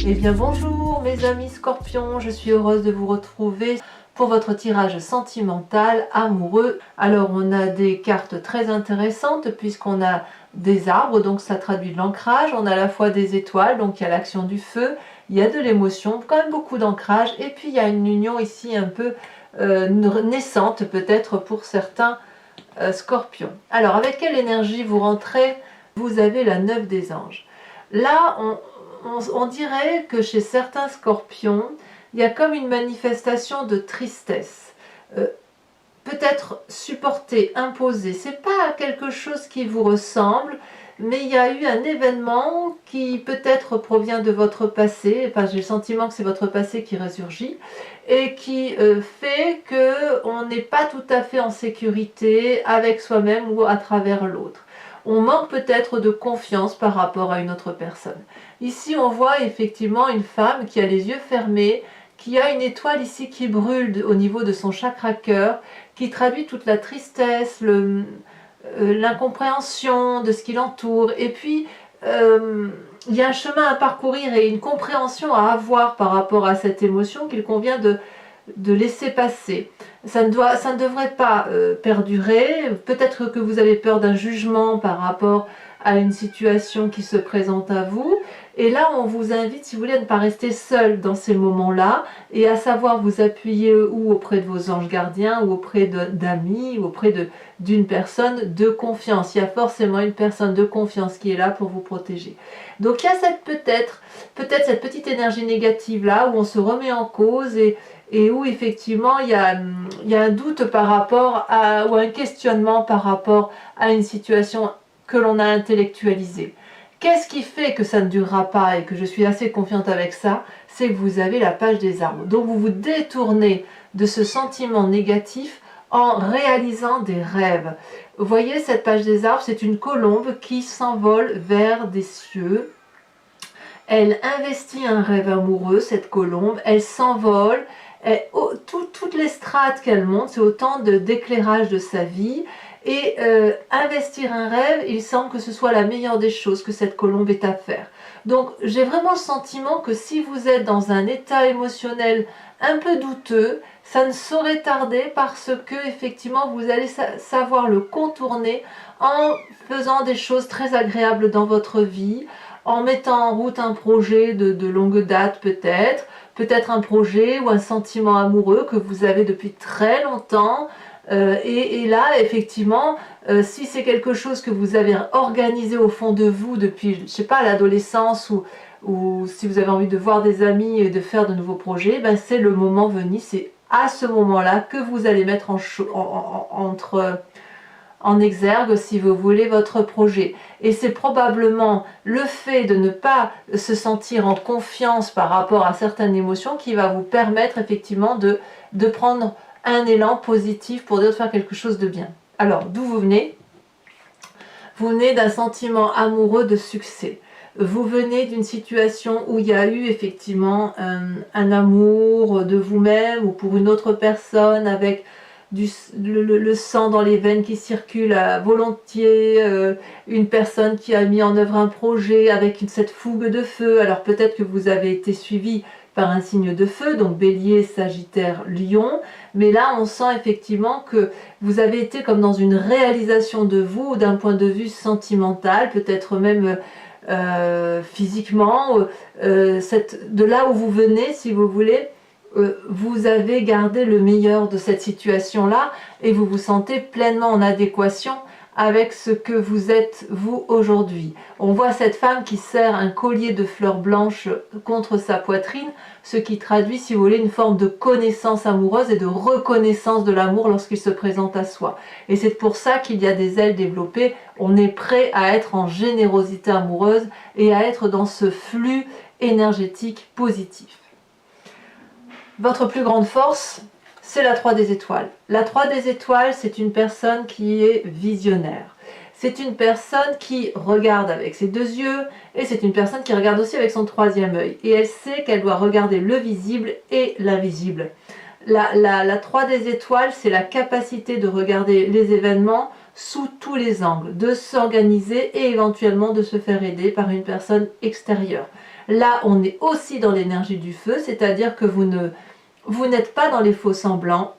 Eh bien bonjour mes amis scorpions, je suis heureuse de vous retrouver pour votre tirage sentimental amoureux. Alors on a des cartes très intéressantes puisqu'on a des arbres, donc ça traduit de l'ancrage, on a à la fois des étoiles, donc il y a l'action du feu, il y a de l'émotion, quand même beaucoup d'ancrage, et puis il y a une union ici un peu naissante peut-être pour certains scorpions. Alors avec quelle énergie vous rentrez? Vous avez la 9 des anges. Là on dirait que chez certains scorpions, il y a comme une manifestation de tristesse. Peut-être supporté, imposé. C'est pas quelque chose qui vous ressemble, mais il y a eu un événement qui peut-être provient de votre passé. Enfin, j'ai le sentiment que c'est votre passé qui ressurgit et qui fait qu'on n'est pas tout à fait en sécurité avec soi-même ou à travers l'autre. On manque peut-être de confiance par rapport à une autre personne. Ici, on voit effectivement une femme qui a les yeux fermés, qui a une étoile ici qui brûle au niveau de son chakra cœur, qui traduit toute la tristesse, l'incompréhension de ce qui l'entoure. Et puis, il y a un chemin à parcourir et une compréhension à avoir par rapport à cette émotion qu'il convient de laisser passer. Ça ne devrait pas perdurer. Peut-être que vous avez peur d'un jugement par rapport à une situation qui se présente à vous. Et là, on vous invite, si vous voulez, à ne pas rester seul dans ces moments-là et à savoir vous appuyer ou auprès de vos anges gardiens ou auprès d'amis ou auprès d'une personne de confiance. Il y a forcément une personne de confiance qui est là pour vous protéger. Donc il y a peut-être cette petite énergie négative là où on se remet en cause et où effectivement il y a un doute par rapport ou un questionnement par rapport à une situation que l'on a intellectualisée. Qu'est-ce qui fait que ça ne durera pas et que je suis assez confiante avec ça? C'est que vous avez la page des arbres. Donc vous vous détournez de ce sentiment négatif en réalisant des rêves. Vous voyez cette page des arbres, c'est une colombe qui s'envole vers des cieux. Elle investit un rêve amoureux, cette colombe, elle s'envole. Toutes les strates qu'elle monte, c'est autant d'éclairage de sa vie. Et investir un rêve, il semble que ce soit la meilleure des choses que cette colombe ait à faire. Donc j'ai vraiment le sentiment que si vous êtes dans un état émotionnel un peu douteux, ça ne saurait tarder parce que effectivement vous allez savoir le contourner en faisant des choses très agréables dans votre vie, en mettant en route un projet de longue date peut-être un projet ou un sentiment amoureux que vous avez depuis très longtemps. Et là, effectivement, si c'est quelque chose que vous avez organisé au fond de vous depuis, je ne sais pas, l'adolescence ou si vous avez envie de voir des amis et de faire de nouveaux projets, ben c'est le moment venu, c'est à ce moment-là que vous allez mettre en exergue, si vous voulez, votre projet. Et c'est probablement le fait de ne pas se sentir en confiance par rapport à certaines émotions qui va vous permettre effectivement de prendre un élan positif pour dire de faire quelque chose de bien. Alors, d'où vous venez? Vous venez d'un sentiment amoureux de succès. Vous venez d'une situation où il y a eu effectivement un amour de vous-même ou pour une autre personne avec le sang dans les veines qui circule à volontiers, une personne qui a mis en œuvre un projet avec cette fougue de feu. Alors peut-être que vous avez été suivi par un signe de feu, donc Bélier, Sagittaire, Lion, mais là on sent effectivement que vous avez été comme dans une réalisation de vous d'un point de vue sentimental, peut-être même physiquement, de là où vous venez, si vous voulez, vous avez gardé le meilleur de cette situation-là et vous vous sentez pleinement en adéquation avec ce que vous êtes vous aujourd'hui. On voit cette femme qui serre un collier de fleurs blanches contre sa poitrine, ce qui traduit, si vous voulez, une forme de connaissance amoureuse et de reconnaissance de l'amour lorsqu'il se présente à soi. Et c'est pour ça qu'il y a des ailes développées, on est prêt à être en générosité amoureuse et à être dans ce flux énergétique positif. Votre plus grande force, c'est la 3 des étoiles. La 3 des étoiles, c'est une personne qui est visionnaire. C'est une personne qui regarde avec ses deux yeux et c'est une personne qui regarde aussi avec son troisième œil. Et elle sait qu'elle doit regarder le visible et l'invisible. La 3 des étoiles, c'est la capacité de regarder les événements sous tous les angles, de s'organiser et éventuellement de se faire aider par une personne extérieure. Là, on est aussi dans l'énergie du feu, c'est-à-dire que vous n'êtes pas dans les faux semblants,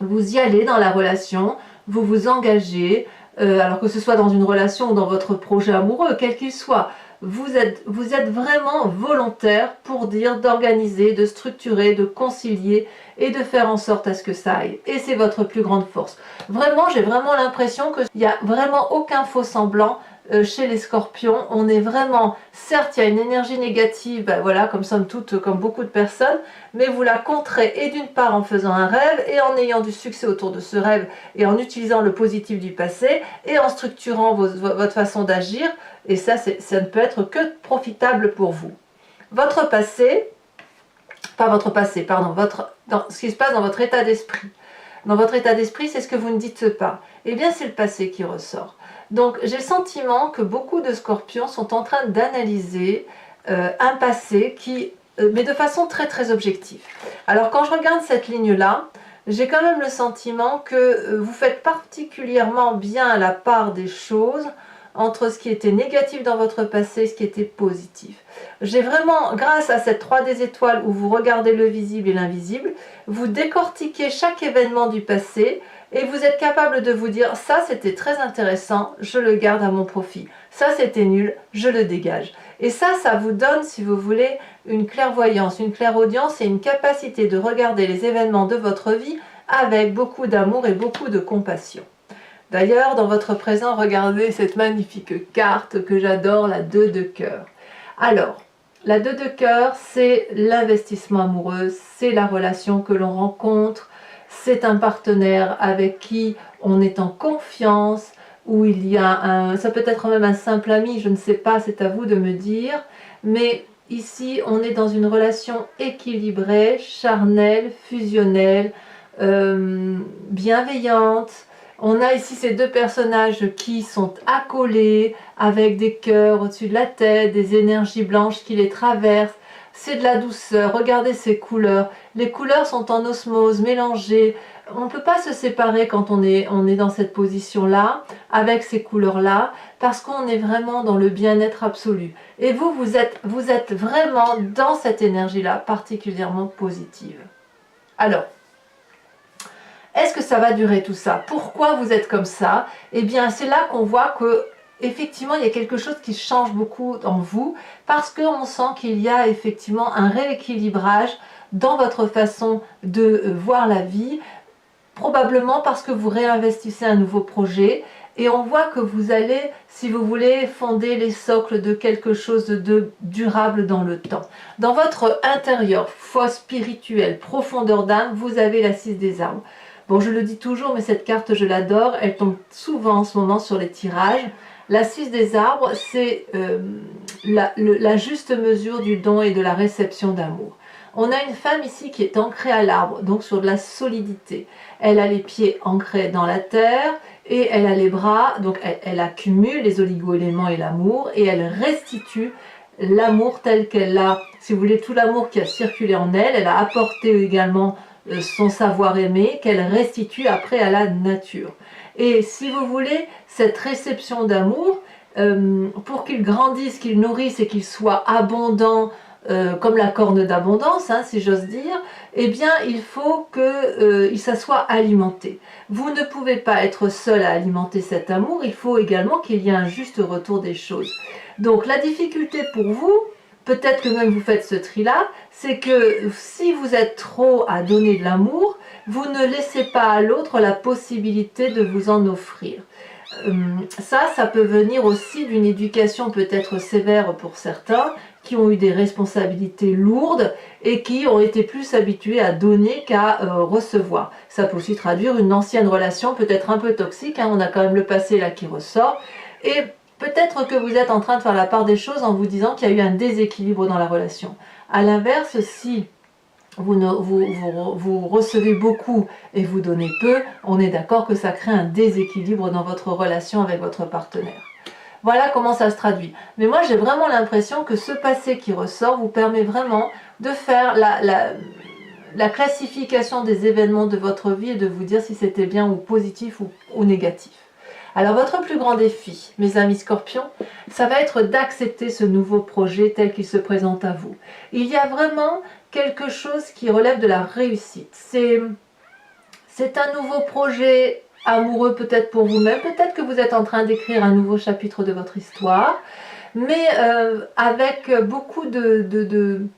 vous y allez dans la relation, vous vous engagez, alors que ce soit dans une relation ou dans votre projet amoureux, quel qu'il soit, vous êtes vraiment volontaire pour dire d'organiser, de structurer, de concilier et de faire en sorte à ce que ça aille. Et c'est votre plus grande force. Vraiment, j'ai vraiment l'impression qu'il n'y a vraiment aucun faux semblant chez les scorpions. On est vraiment, certes, il y a une énergie négative, ben voilà, comme somme toute, comme beaucoup de personnes, mais vous la contrez et d'une part en faisant un rêve et en ayant du succès autour de ce rêve et en utilisant le positif du passé et en structurant votre façon d'agir. Et ça ne peut être que profitable pour vous. Votre passé, pas votre passé, pardon, ce qui se passe dans votre état d'esprit. Dans votre état d'esprit, c'est ce que vous ne dites pas. Eh bien, c'est le passé qui ressort. Donc, j'ai le sentiment que beaucoup de scorpions sont en train d'analyser un passé mais de façon très très objective. Alors, quand je regarde cette ligne-là, j'ai quand même le sentiment que vous faites particulièrement bien la part des choses entre ce qui était négatif dans votre passé et ce qui était positif. J'ai vraiment, grâce à cette 3D étoiles où vous regardez le visible et l'invisible, vous décortiquez chaque événement du passé et vous êtes capable de vous dire ça c'était très intéressant, je le garde à mon profit. Ça c'était nul, je le dégage. Et ça vous donne, si vous voulez, une clairvoyance, une clairaudience et une capacité de regarder les événements de votre vie avec beaucoup d'amour et beaucoup de compassion. D'ailleurs, dans votre présent, regardez cette magnifique carte que j'adore, la 2 de cœur. Alors, la 2 de cœur, c'est l'investissement amoureux, c'est la relation que l'on rencontre, c'est un partenaire avec qui on est en confiance, où il y a ça peut être même un simple ami, je ne sais pas, c'est à vous de me dire, mais ici, on est dans une relation équilibrée, charnelle, fusionnelle, bienveillante. On a ici ces deux personnages qui sont accolés avec des cœurs au-dessus de la tête, des énergies blanches qui les traversent. C'est de la douceur. Regardez ces couleurs. Les couleurs sont en osmose, mélangées. On ne peut pas se séparer quand on est dans cette position-là, avec ces couleurs-là, parce qu'on est vraiment dans le bien-être absolu. Et vous êtes vraiment dans cette énergie-là, particulièrement positive. Alors, est-ce que ça va durer tout ça? Pourquoi vous êtes comme ça? Eh bien, c'est là qu'on voit que effectivement, il y a quelque chose qui change beaucoup en vous, parce qu'on sent qu'il y a effectivement un rééquilibrage dans votre façon de voir la vie, probablement parce que vous réinvestissez un nouveau projet, et on voit que vous allez, si vous voulez, fonder les socles de quelque chose de durable dans le temps. Dans votre intérieur, foi spirituelle, profondeur d'âme, vous avez la 6 des arbres. Bon, je le dis toujours, mais cette carte, je l'adore. Elle tombe souvent en ce moment sur les tirages. La 6 des arbres, c'est la juste mesure du don et de la réception d'amour. On a une femme ici qui est ancrée à l'arbre, donc sur de la solidité. Elle a les pieds ancrés dans la terre et elle a les bras, donc elle accumule les oligo-éléments et l'amour et elle restitue l'amour tel qu'elle a, si vous voulez, tout l'amour qui a circulé en elle. Elle a apporté également son savoir-aimer qu'elle restitue après à la nature. Et si vous voulez, cette réception d'amour, pour qu'il grandisse, qu'il nourrisse et qu'il soit abondant, comme la corne d'abondance, hein, si j'ose dire, eh bien, il faut que ça soit alimenté. Vous ne pouvez pas être seul à alimenter cet amour, il faut également qu'il y ait un juste retour des choses. Donc, la difficulté pour vous, peut-être que même vous faites ce tri-là, c'est que si vous êtes trop à donner de l'amour, vous ne laissez pas à l'autre la possibilité de vous en offrir. Ça peut venir aussi d'une éducation peut-être sévère pour certains, qui ont eu des responsabilités lourdes et qui ont été plus habitués à donner qu'à recevoir. Ça peut aussi traduire une ancienne relation peut-être un peu toxique, hein, on a quand même le passé là qui ressort, et peut-être que vous êtes en train de faire la part des choses en vous disant qu'il y a eu un déséquilibre dans la relation. A l'inverse, si vous recevez beaucoup et vous donnez peu, on est d'accord que ça crée un déséquilibre dans votre relation avec votre partenaire. Voilà comment ça se traduit. Mais moi, j'ai vraiment l'impression que ce passé qui ressort vous permet vraiment de faire la classification des événements de votre vie et de vous dire si c'était bien ou positif ou négatif. Alors votre plus grand défi, mes amis scorpions, ça va être d'accepter ce nouveau projet tel qu'il se présente à vous. Il y a vraiment quelque chose qui relève de la réussite. C'est un nouveau projet amoureux peut-être pour vous-même, peut-être que vous êtes en train d'écrire un nouveau chapitre de votre histoire, mais avec beaucoup de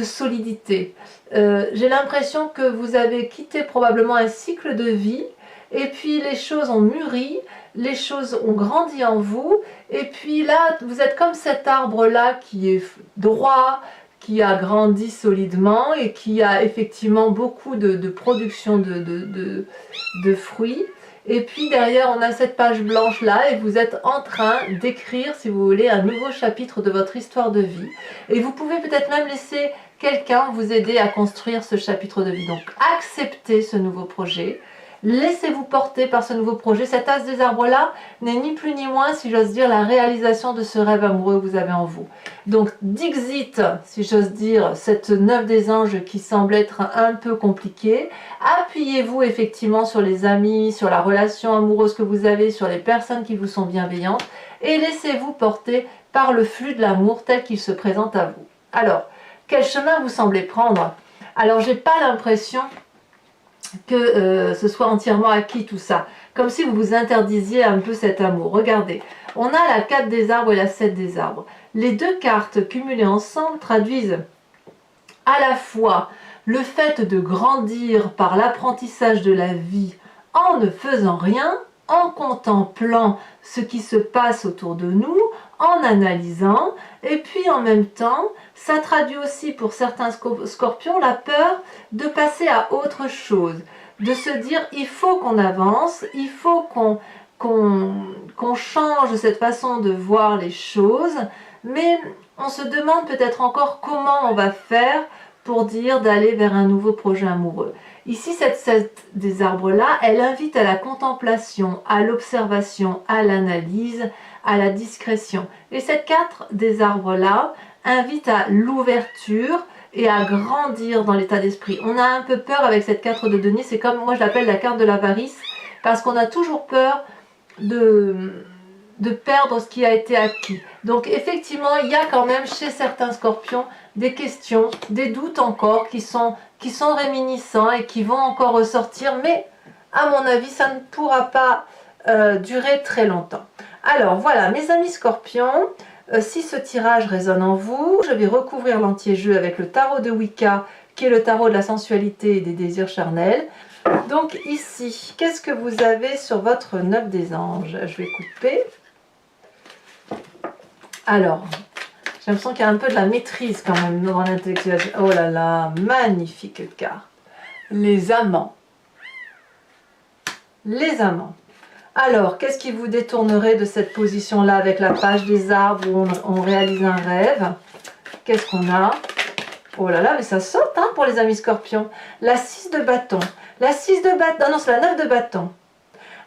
solidité. J'ai l'impression que vous avez quitté probablement un cycle de vie, et puis les choses ont mûri, les choses ont grandi en vous, et puis là, vous êtes comme cet arbre-là qui est droit, qui a grandi solidement et qui a effectivement beaucoup de production de fruits. Et puis derrière, on a cette page blanche-là et vous êtes en train d'écrire, si vous voulez, un nouveau chapitre de votre histoire de vie. Et vous pouvez peut-être même laisser quelqu'un vous aider à construire ce chapitre de vie. Donc, acceptez ce nouveau projet. Laissez-vous porter par ce nouveau projet. Cet as des arbres-là n'est ni plus ni moins, si j'ose dire, la réalisation de ce rêve amoureux que vous avez en vous. Donc, dixit, si j'ose dire, cette 9 des anges qui semble être un peu compliquée. Appuyez-vous effectivement sur les amis, sur la relation amoureuse que vous avez, sur les personnes qui vous sont bienveillantes et laissez-vous porter par le flux de l'amour tel qu'il se présente à vous. Alors, quel chemin vous semblez prendre? Alors, j'ai pas l'impression que ce soit entièrement acquis tout ça, comme si vous vous interdisiez un peu cet amour. Regardez, on a la 4 des arbres et la 7 des arbres. Les deux cartes cumulées ensemble traduisent à la fois le fait de grandir par l'apprentissage de la vie en ne faisant rien, en contemplant ce qui se passe autour de nous, en analysant, et puis en même temps, ça traduit aussi pour certains scorpions la peur de passer à autre chose, de se dire il faut qu'on avance, il faut qu'on change cette façon de voir les choses, mais on se demande peut-être encore comment on va faire pour dire d'aller vers un nouveau projet amoureux. Ici, cette 7 des arbres-là, elle invite à la contemplation, à l'observation, à l'analyse, à la discrétion. Et cette 4 des arbres-là invite à l'ouverture et à grandir dans l'état d'esprit. On a un peu peur avec cette 4 de denier, c'est comme, moi je l'appelle la carte de l'avarice, parce qu'on a toujours peur de perdre ce qui a été acquis. Donc effectivement, il y a quand même chez certains scorpions des questions, des doutes encore qui sont réminiscents et qui vont encore ressortir, mais à mon avis, ça ne pourra pas durer très longtemps. Alors voilà, mes amis scorpions, si ce tirage résonne en vous, je vais recouvrir l'anti-jeu avec le tarot de Wicca, qui est le tarot de la sensualité et des désirs charnels. Donc ici, qu'est-ce que vous avez sur votre 9 des anges? Je vais couper. Alors, j'ai l'impression qu'il y a un peu de la maîtrise quand même dans l'intellectuel. Oh là là, magnifique carte. Les amants. Les amants. Alors, qu'est-ce qui vous détournerait de cette position-là avec la page des arbres où on réalise un rêve? Qu'est-ce qu'on a? Oh là là, mais ça saute hein, pour les amis scorpions. La 6 de bâton. La 6 de bâton. Non, c'est la 9 de bâton.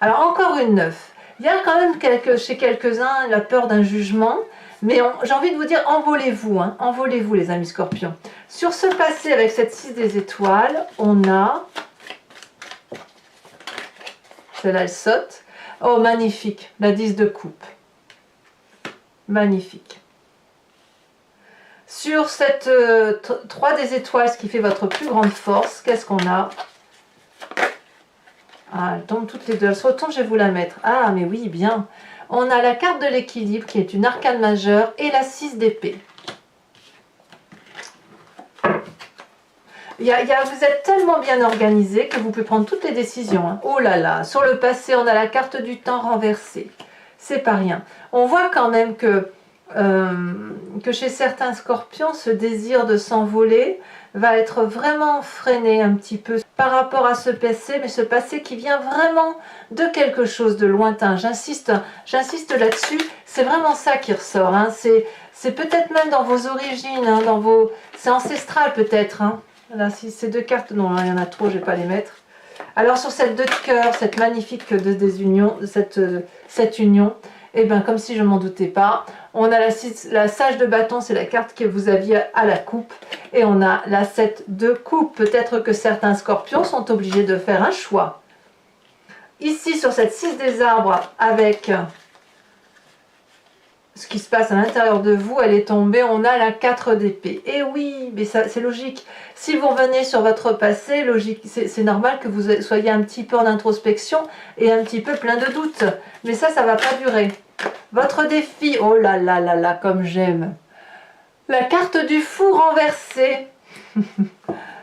Alors, encore une 9. Il y a quand même chez quelques-uns la peur d'un jugement. Mais j'ai envie de vous dire, envolez-vous. Hein, envolez-vous, les amis scorpions. Sur ce passé, avec cette 6 des étoiles, on a... Celle-là, elle saute. Oh, magnifique. La 10 de coupe. Magnifique. Sur cette 3 des étoiles, ce qui fait votre plus grande force, qu'est-ce qu'on a? Ah, elles tombent toutes les deux. Elles se retournent, je vais vous la mettre. Ah, mais oui, bien. On a la carte de l'équilibre, qui est une arcane majeure, et la 6 d'épée. Vous êtes tellement bien organisé que vous pouvez prendre toutes les décisions. Hein. Oh là là, sur le passé, on a la carte du temps renversée. C'est pas rien. On voit quand même que chez certains scorpions, ce désir de s'envoler va être vraiment freiné un petit peu par rapport à ce passé, mais ce passé qui vient vraiment de quelque chose de lointain. J'insiste là-dessus, c'est vraiment ça qui ressort. Hein. C'est peut-être même dans vos origines, hein, c'est ancestral peut-être. Hein. Là, si ces deux cartes, non, il y en a trop, je ne vais pas les mettre. Alors sur cette 2 de cœur, cette magnifique désunion, cette union, et bien comme si je ne m'en doutais pas, on a la sage de bâton, c'est la carte que vous aviez à la coupe, et on a la 7 de coupe. Peut-être que certains scorpions sont obligés de faire un choix. Ici, sur cette 6 des arbres, avec ce qui se passe à l'intérieur de vous, elle est tombée, on a la 4 d'épée. Et oui, mais ça c'est logique. Si vous revenez sur votre passé, logique, c'est normal que vous soyez un petit peu en introspection et un petit peu plein de doutes. Mais ça va pas durer. Votre défi, oh là là là là, comme j'aime. La carte du fou renversée.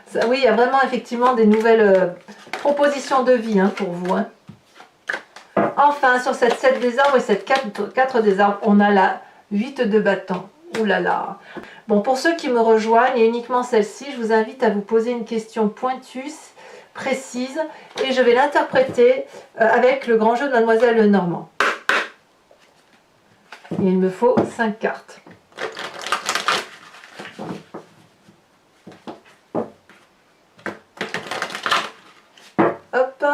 Ça, oui, il y a vraiment effectivement des nouvelles propositions de vie hein, pour vous. Hein. Enfin, sur cette 7 des arbres et cette 4 des arbres, on a la 8 de bâton. Ouh là là. Bon, pour ceux qui me rejoignent, et uniquement celle-ci, je vous invite à vous poser une question pointue, précise, et je vais l'interpréter avec le grand jeu de Mademoiselle Lenormand. Et il me faut 5 cartes. Hop.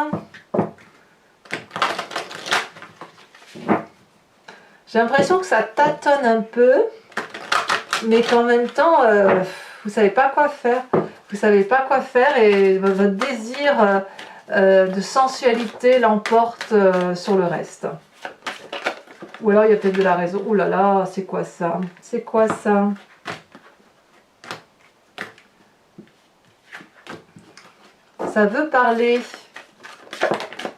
J'ai l'impression que ça tâtonne un peu, mais qu'en même temps, vous ne savez pas quoi faire. Vous savez pas quoi faire et votre désir de sensualité l'emporte sur le reste. Ou alors il y a peut-être de la raison. Ouh là là, c'est quoi ça? C'est quoi ça? Ça veut parler.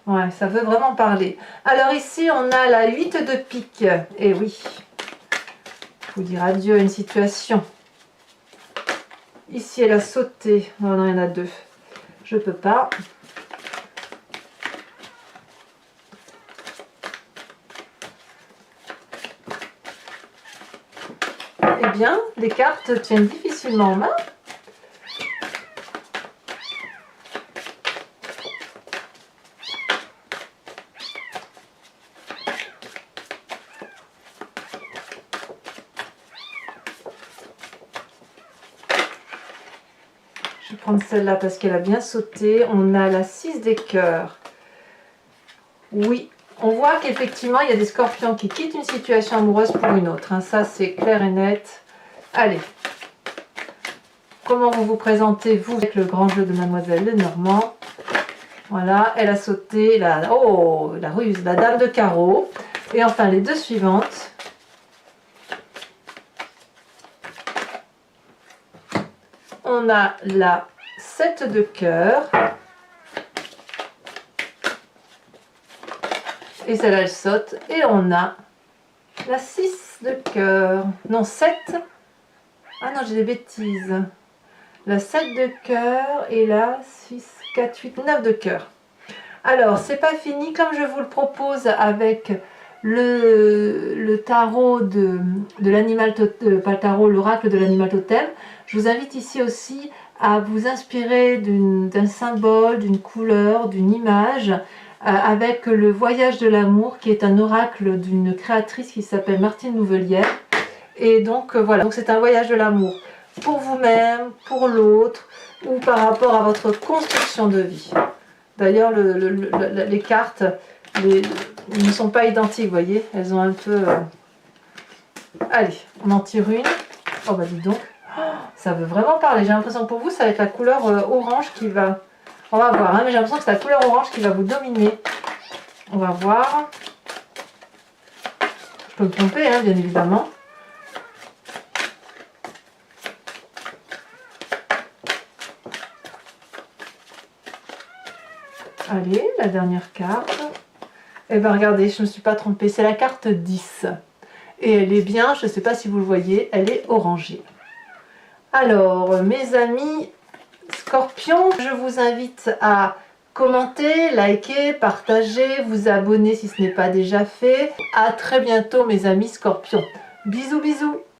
Ouais, ça veut vraiment parler. Alors ici, on a la 8 de pique. Et oui, il faut dire adieu à une situation. Ici, elle a sauté. Oh non, il y en a deux. Je peux pas. Eh bien, les cartes tiennent difficilement en main. Je vais prendre celle-là parce qu'elle a bien sauté. On a la 6 des cœurs. Oui, on voit qu'effectivement, il y a des scorpions qui quittent une situation amoureuse pour une autre. Hein. Ça, c'est clair et net. Allez. Comment vous vous présentez, vous, avec le grand jeu de Mademoiselle Lenormand? Voilà, elle a sauté. Oh, la ruse, la dame de carreau. Et enfin, les deux suivantes. On a la 7 de cœur. Et celle-là, elle saute. Et on a la 6 de cœur. Non, 7. Ah non, j'ai des bêtises. La 7 de cœur et la 6, 4, 8, 9 de cœur. Alors, c'est pas fini. Comme je vous le propose avec le tarot de l'animal totem, pas le tarot, l'oracle de l'animal totem, je vous invite ici aussi à vous inspirer d'un symbole, d'une couleur, d'une image, avec le voyage de l'amour, qui est un oracle d'une créatrice qui s'appelle Martine Nouvelière. Et donc voilà, donc c'est un voyage de l'amour pour vous-même, pour l'autre, ou par rapport à votre construction de vie. D'ailleurs, les cartes ne sont pas identiques, vous voyez, elles ont un peu... Allez, on en tire une. Oh bah dis donc, ça veut vraiment parler. J'ai l'impression que pour vous, ça va être la couleur orange qui va... On va voir, hein, mais j'ai l'impression que c'est la couleur orange qui va vous dominer. On va voir. Je peux me tromper, hein, bien évidemment. Allez, la dernière carte. Et bien regardez, je ne me suis pas trompée, c'est la carte 10. Et elle est bien, je ne sais pas si vous le voyez, elle est orangée. Alors, mes amis Scorpions, je vous invite à commenter, liker, partager, vous abonner si ce n'est pas déjà fait. À très bientôt mes amis Scorpions. Bisous bisous.